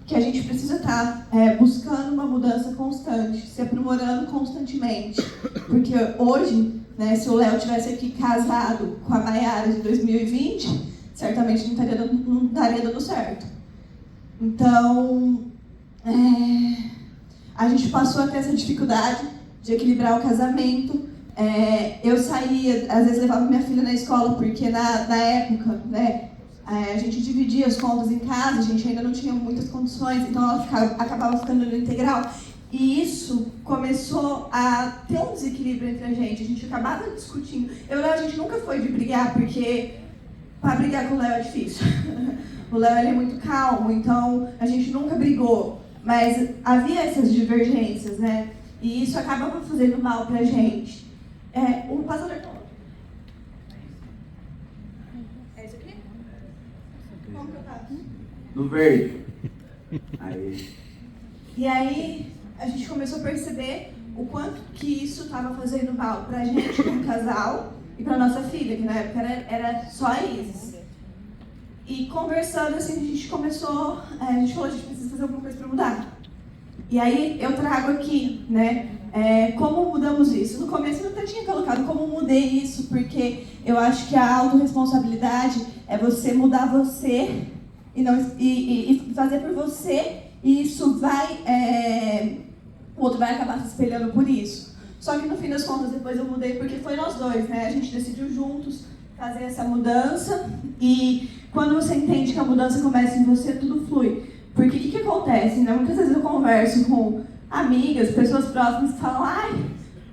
que a gente precisa estar buscando uma mudança constante, se aprimorando constantemente. Porque hoje, né, se o Léo tivesse aqui casado com a Maiara de 2020, certamente não estaria dando certo. Então, a gente passou a ter essa dificuldade de equilibrar o casamento. Eu saía, às vezes levava minha filha na escola, porque na época, né, a gente dividia as contas em casa, a gente ainda não tinha muitas condições, então ela acabava ficando no integral. E isso começou a ter um desequilíbrio entre a gente acabava discutindo. Eu e o Léo, a gente nunca foi de brigar, porque para brigar com o Léo é difícil. O Léo, ele é muito calmo, então a gente nunca brigou. Mas havia essas divergências, né? E isso acabava fazendo mal pra gente. O passador... É isso aqui? Como que eu faço? No verde. Aí. E aí, a gente começou a perceber o quanto que isso estava fazendo mal pra gente como casal e pra nossa filha, que na época era só a Isis. E conversando, assim, a gente falou, a gente precisa fazer alguma coisa para mudar. E aí eu trago aqui, né, como mudamos isso. No começo eu até tinha colocado como mudei isso, porque eu acho que a autorresponsabilidade é você mudar você e fazer por você, e isso o outro vai acabar se espelhando por isso. Só que no fim das contas, depois eu mudei porque foi nós dois, né? A gente decidiu juntos fazer essa mudança, e quando você entende que a mudança começa em você, tudo flui. Porque o que acontece, né? Muitas vezes eu converso com amigas, pessoas próximas que falam, ai,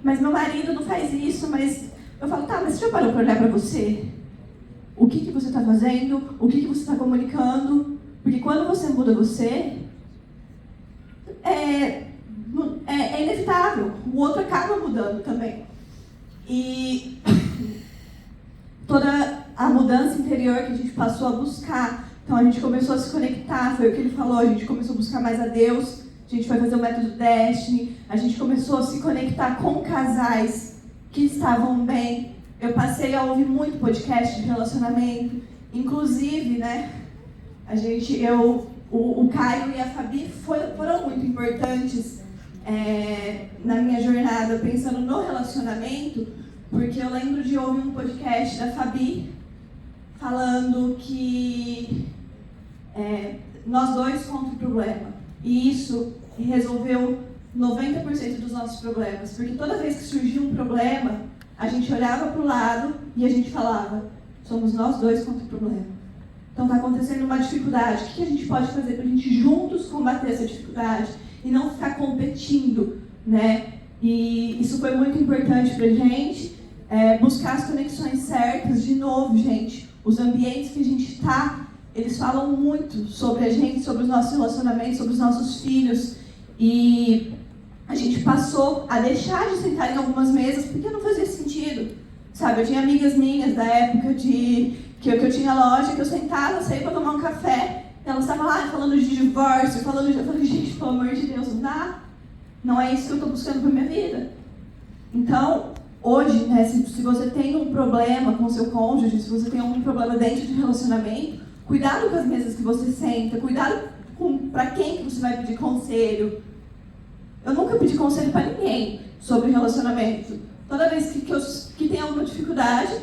mas meu marido não faz isso, mas... Eu falo, tá, mas você já parou para olhar para você? O que você está fazendo? O que você está comunicando? Porque quando você muda você, é inevitável. O outro acaba mudando também. E toda a mudança interior que a gente passou a buscar, então a gente começou a se conectar, foi o que ele falou, a gente começou a buscar mais a Deus, a gente foi fazer o método Destiny, a gente começou a se conectar com casais que estavam bem. Eu passei a ouvir muito podcast de relacionamento, inclusive, né, o Caio e a Fabi foram muito importantes na minha jornada, pensando no relacionamento, porque eu lembro de ouvir um podcast da Fabi falando que nós dois contra o problema. E isso resolveu 90% dos nossos problemas. Porque toda vez que surgia um problema, a gente olhava para o lado e a gente falava, somos nós dois contra o problema. Então está acontecendo uma dificuldade. O que a gente pode fazer para a gente juntos combater essa dificuldade e não ficar competindo, né? E isso foi muito importante para a gente. Buscar as conexões certas. De novo, gente, os ambientes que a gente está, eles falam muito sobre a gente, sobre os nossos relacionamentos, sobre os nossos filhos. E a gente passou a deixar de sentar em algumas mesas porque não fazia sentido. Sabe, eu tinha amigas minhas da época que eu tinha loja, que eu sentava, saía para tomar um café, e elas estavam lá falando de divórcio, eu falei, gente, pelo amor de Deus, não dá. Não é isso que eu estou buscando para minha vida. Então, hoje, né, se você tem um problema com o seu cônjuge, se você tem algum problema dentro de relacionamento, cuidado com as mesas que você senta, cuidado para quem que você vai pedir conselho. Eu nunca pedi conselho para ninguém sobre relacionamento. Toda vez que tem alguma dificuldade,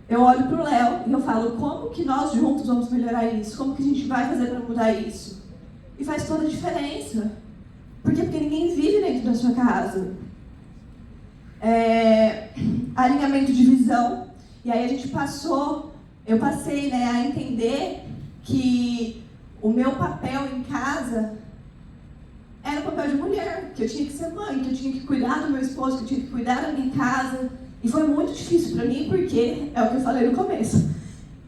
eu olho para o Léo e eu falo, como que nós juntos vamos melhorar isso? Como que a gente vai fazer para mudar isso? E faz toda a diferença. Por quê? Porque ninguém vive dentro da sua casa. Alinhamento de visão. E aí eu passei, né, a entender que o meu papel em casa era o papel de mulher, que eu tinha que ser mãe, que eu tinha que cuidar do meu esposo, que eu tinha que cuidar da minha casa. E foi muito difícil para mim, porque é o que eu falei no começo.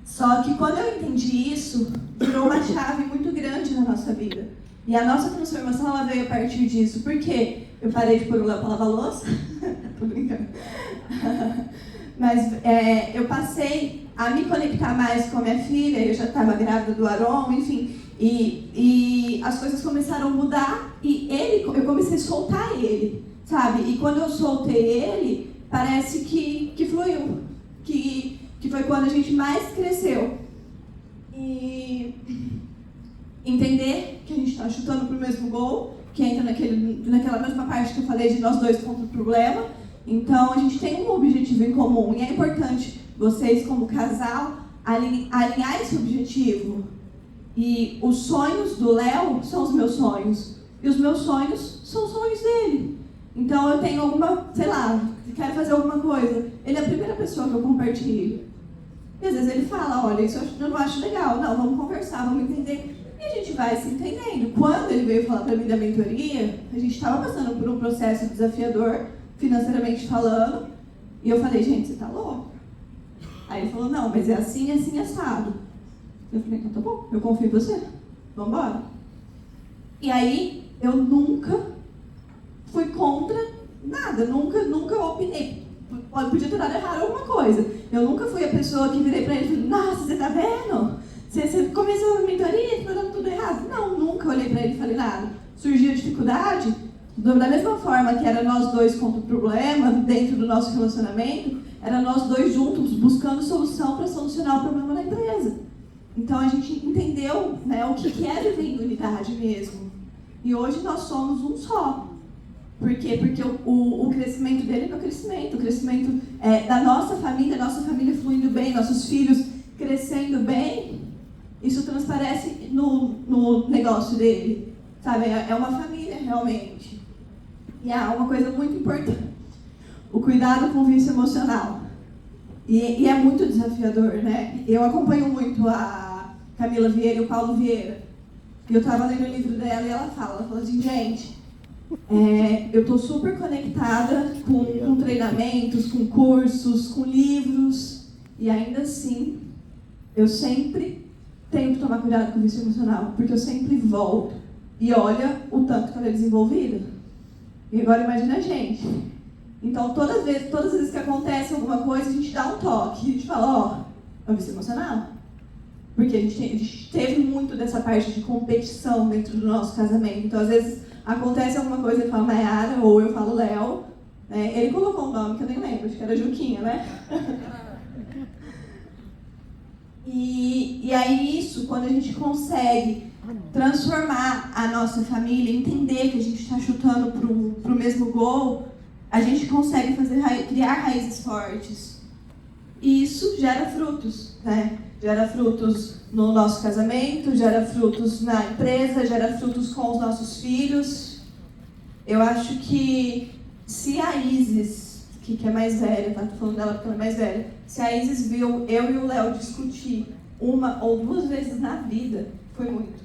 Só que quando eu entendi isso, virou uma chave muito grande na nossa vida. E a nossa transformação, ela veio a partir disso. Por quê? Eu parei de pôr o Léo para lavar louça. Tô brincando. Mas eu passei a me conectar mais com a minha filha, eu já estava grávida do Aron, enfim. E as coisas começaram a mudar e eu comecei a soltar ele, sabe? E quando eu soltei ele, parece que fluiu, que foi quando a gente mais cresceu. E entender que a gente está chutando para o mesmo gol, que entra naquela mesma parte que eu falei de nós dois contra o problema. Então, a gente tem um objetivo em comum e é importante vocês, como casal, alinhar esse objetivo. E os sonhos do Léo são os meus sonhos. E os meus sonhos são os sonhos dele. Então, eu tenho quero fazer alguma coisa. Ele é a primeira pessoa que eu compartilho. E às vezes ele fala, olha, isso eu não acho legal. Não, vamos conversar, vamos entender. E a gente vai se entendendo. Quando ele veio falar para mim da mentoria, a gente estava passando por um processo desafiador, financeiramente falando. E eu falei, gente, você tá louco? Aí ele falou, não, mas é assim, assim, assado. Eu falei, então tá bom, eu confio em você. Vamos embora. E aí, eu nunca fui contra nada. Nunca opinei. Podia ter dado errado alguma coisa. Eu nunca fui a pessoa que virei pra ele e falei, nossa, você tá vendo? Você começou a mentoria e tá dando tudo errado. Não, nunca olhei pra ele e falei nada. Surgiu a dificuldade, da mesma forma que era nós dois contra o problema, dentro do nosso relacionamento, era nós dois juntos buscando solução para solucionar o problema da empresa. Então a gente entendeu, né, o que é viver em unidade mesmo. E hoje nós somos um só. Por quê? Porque o crescimento dele é meu crescimento, o crescimento da nossa família fluindo bem, nossos filhos crescendo bem, isso transparece no negócio dele, sabe? É uma família realmente. E há uma coisa muito importante, o cuidado com o vício emocional. E é muito desafiador, né? Eu acompanho muito a Camila Vieira e o Paulo Vieira. E eu estava lendo o livro dela e ela fala assim, gente, eu estou super conectada com treinamentos, com cursos, com livros, e ainda assim, eu sempre tenho que tomar cuidado com o vício emocional, porque eu sempre volto e olha o tanto que ela é desenvolvida. E agora imagina a gente. Então, todas as vezes que acontece alguma coisa, a gente dá um toque, a gente fala, é o vício emocional. Porque a gente teve muito dessa parte de competição dentro do nosso casamento. Então, às vezes, acontece alguma coisa, ele fala Mayara, ou eu falo Léo. Ele colocou um nome que eu nem lembro, acho que era Juquinha, né? E aí isso, quando a gente consegue transformar a nossa família, entender que a gente está chutando para o mesmo gol, a gente consegue criar raízes fortes. E isso gera frutos, né? Gera frutos no nosso casamento, gera frutos na empresa, gera frutos com os nossos filhos. Eu acho que se a Isis, que é mais velha, tá? Tô falando dela porque ela é mais velha. Se a Isis viu eu e o Léo discutir uma ou duas vezes na vida, foi muito.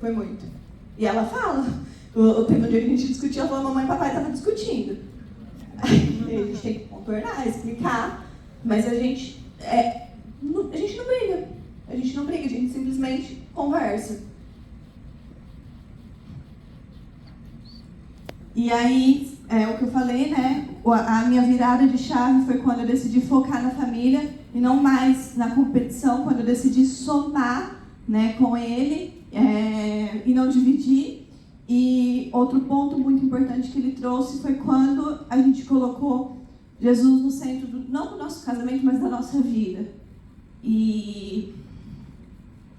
Foi muito. E ela fala, o tema de que a gente discutiu, ela falou, mamãe e papai estavam discutindo. Aí a gente tem que contornar, explicar, mas a gente não briga. A gente não briga, a gente simplesmente conversa. E aí, o que eu falei, né? A minha virada de chave foi quando eu decidi focar na família e não mais na competição, quando eu decidi somar, né, com ele e não dividir. E outro ponto muito importante que ele trouxe foi quando a gente colocou Jesus no centro, não do nosso casamento, mas da nossa vida. E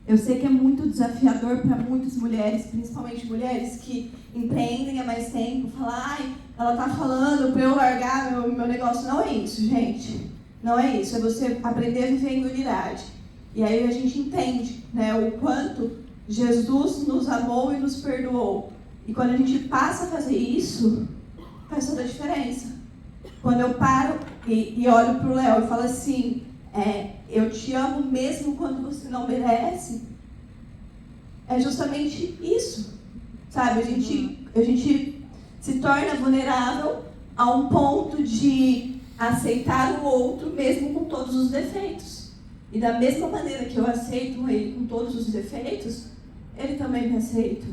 eu sei que é muito desafiador para muitas mulheres, principalmente mulheres que empreendem há mais tempo, falar, ela está falando para eu largar meu negócio. Não é isso, gente. Não é isso. É você aprender a viver em unidade. E aí a gente entende, né, o quanto Jesus nos amou e nos perdoou. E quando a gente passa a fazer isso, faz toda a diferença. Quando eu paro e olho para o Léo e falo assim, eu te amo mesmo quando você não merece, é justamente isso, sabe? A gente se torna vulnerável a um ponto de aceitar o outro mesmo com todos os defeitos. E da mesma maneira que eu aceito ele com todos os defeitos, ele também me aceita.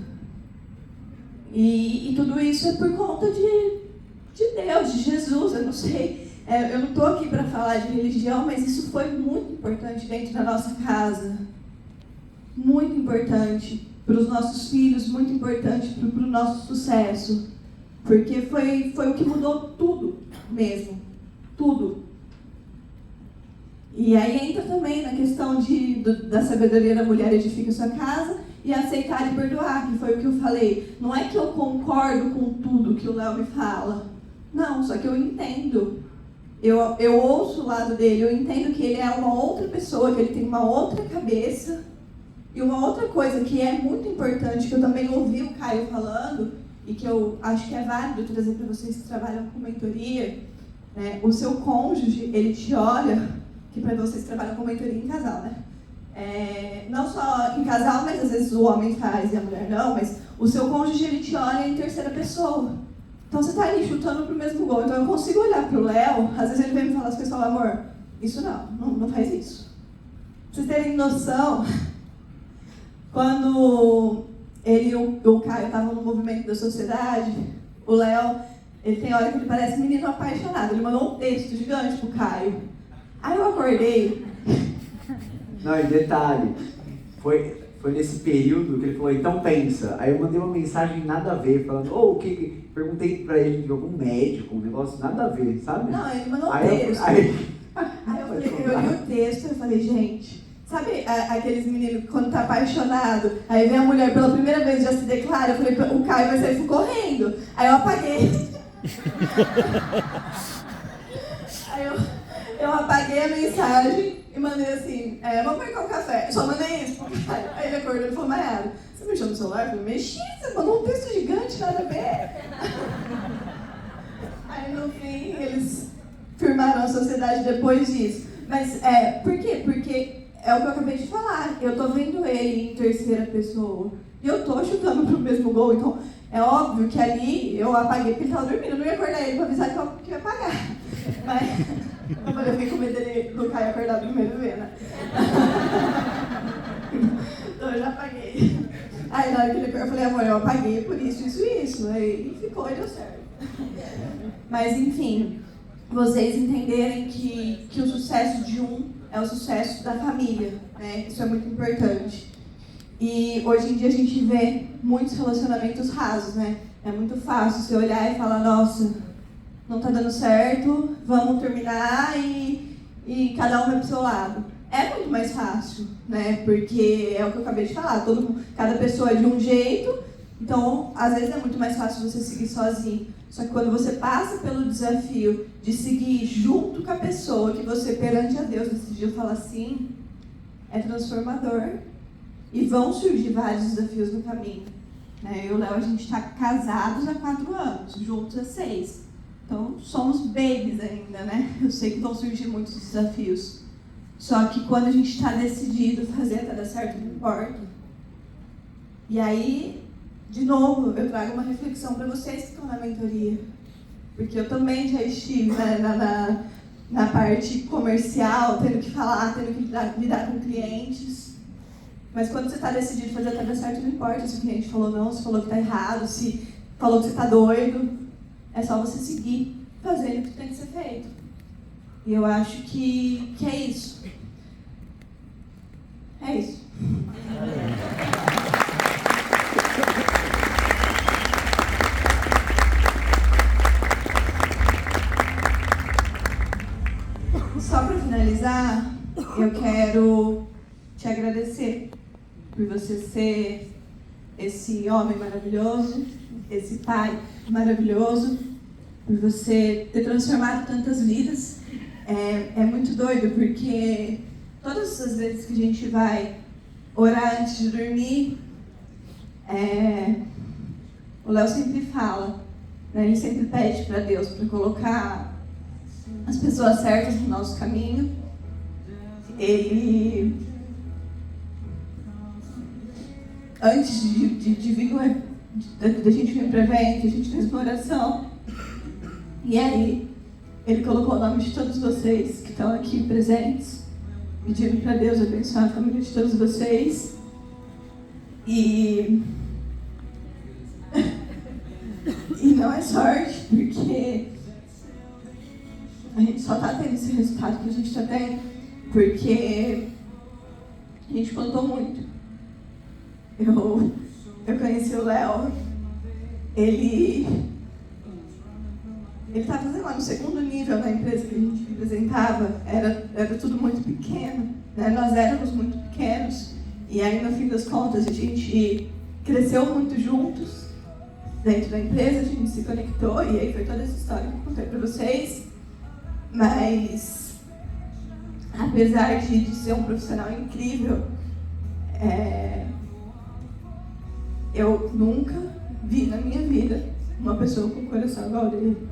E tudo isso é por conta de Deus, de Jesus, eu não sei. Eu não estou aqui para falar de religião, mas isso foi muito importante dentro da nossa casa. Muito importante para os nossos filhos, muito importante para o nosso sucesso. Porque foi o que mudou tudo mesmo. Tudo. E aí entra também na questão da sabedoria da mulher edifica sua casa e aceitar e perdoar, que foi o que eu falei. Não é que eu concordo com tudo que o Léo me fala. Não, só que eu entendo. Eu ouço o lado dele, eu entendo que ele é uma outra pessoa, que ele tem uma outra cabeça. E uma outra coisa que é muito importante, que eu também ouvi o Caio falando, e que eu acho que é válido trazer para vocês que trabalham com mentoria, né? O seu cônjuge, ele te olha, que para vocês que trabalham com mentoria em casal, né? Não só em casal, mas às vezes o homem faz e a mulher não, mas o seu cônjuge, ele te olha em terceira pessoa. Então você está ali chutando pro mesmo gol. Então eu consigo olhar pro Léo, às vezes ele vem me falar as coisas e fala, amor, isso não faz isso. Pra vocês terem noção, quando ele e o Caio estavam no movimento da sociedade, o Léo, ele tem hora que ele parece menino apaixonado. Ele mandou um texto gigante pro Caio. Aí eu acordei. Não, e detalhe, foi nesse período que ele falou, então pensa. Aí eu mandei uma mensagem nada a ver, falando, perguntei pra ele de algum médico, um negócio nada a ver, sabe? Não, ele mandou um texto. Aí eu li o texto e falei, gente, sabe aqueles meninos que quando tá apaixonado, aí vem a mulher pela primeira vez já se declara, eu falei, o Caio vai sair correndo. Aí eu apaguei. Aí eu apaguei a mensagem e mandei assim, vamos marcar um café. Só mandei isso pro Caio. Aí ele acordou e falou, Maiara, você mexeu no celular? Eu falei, mexi, você mandou um texto gigante, nada a ver. Aí no fim, eles firmaram a sociedade depois disso. Mas por quê? Porque é o que eu acabei de falar. Eu tô vendo ele em terceira pessoa. E eu tô chutando pro mesmo gol. Então, é óbvio que ali eu apaguei porque ele tava dormindo. Eu não ia acordar ele pra avisar que eu ia apagar. Mas eu fiquei com medo do Caio acordar primeiro e ver, né? Então eu já apaguei. Aí na hora que ele acordou, eu falei, amor, eu apaguei por isso, isso e isso. Aí ficou e deu certo. Mas enfim, vocês entenderem que o sucesso de um é o sucesso da família, né? Isso é muito importante. E hoje em dia a gente vê muitos relacionamentos rasos, né? É muito fácil você olhar e falar, nossa, não tá dando certo, vamos terminar e cada um vai pro seu lado. É muito mais fácil, né? Porque é o que eu acabei de falar, cada pessoa é de um jeito, então às vezes é muito mais fácil você seguir sozinho. Só que quando você passa pelo desafio de seguir junto com a pessoa que você perante a Deus decidiu falar assim, é transformador. E vão surgir vários desafios no caminho. Eu e o Léo, a gente está casados há 4 anos, juntos há 6. Então, somos babies ainda, né? Eu sei que vão surgir muitos desafios. Só que quando a gente está decidido fazer até dar certo, não importa. E aí, de novo, eu trago uma reflexão para vocês que estão na mentoria. Porque eu também já estive na parte comercial, tendo que falar, tendo que lidar com clientes. Mas quando você está decidido fazer até dar certo, não importa se o cliente falou não, se falou que está errado, se falou que você está doido. É só você seguir fazendo o que tem que ser feito. E eu acho que é isso. É isso. Só para finalizar, eu quero te agradecer por você ser esse homem maravilhoso, esse pai maravilhoso, por você ter transformado tantas vidas. É muito doido, porque todas as vezes que a gente vai orar antes de dormir, o Léo sempre fala, né, ele sempre pede para Deus para colocar as pessoas certas no nosso caminho. Ele, antes de vir, da gente vir para o evento, a gente fez uma oração. E aí, ele colocou o nome de todos vocês que estão aqui presentes, pedindo para Deus abençoar a família de todos vocês. E não é sorte, porque a gente só está tendo esse resultado que a gente está tendo, porque a gente plantou muito. Eu conheci o Léo, ele estava fazendo lá no 2º nível da empresa que a gente representava, era tudo muito pequeno, né? Nós éramos muito pequenos, E aí, no fim das contas, a gente cresceu muito juntos dentro da empresa, a gente se conectou, e aí foi toda essa história que eu contei para vocês. Mas, apesar de ser um profissional incrível, eu nunca vi na minha vida uma pessoa com o coração igual dele.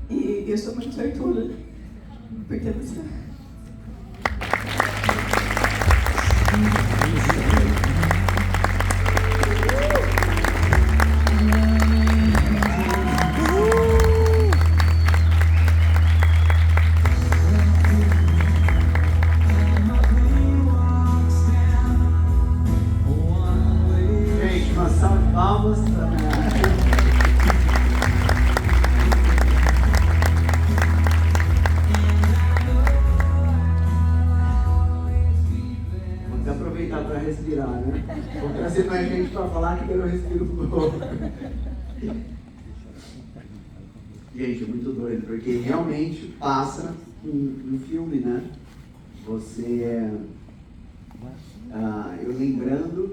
E eu sou muito sortuda, porque você... Gente, uma salva de palmas para aproveitar para respirar, né? Vou trazer mais gente para falar que eu respiro pouco. Gente, é muito doido, porque realmente passa um filme, né? Você eu lembrando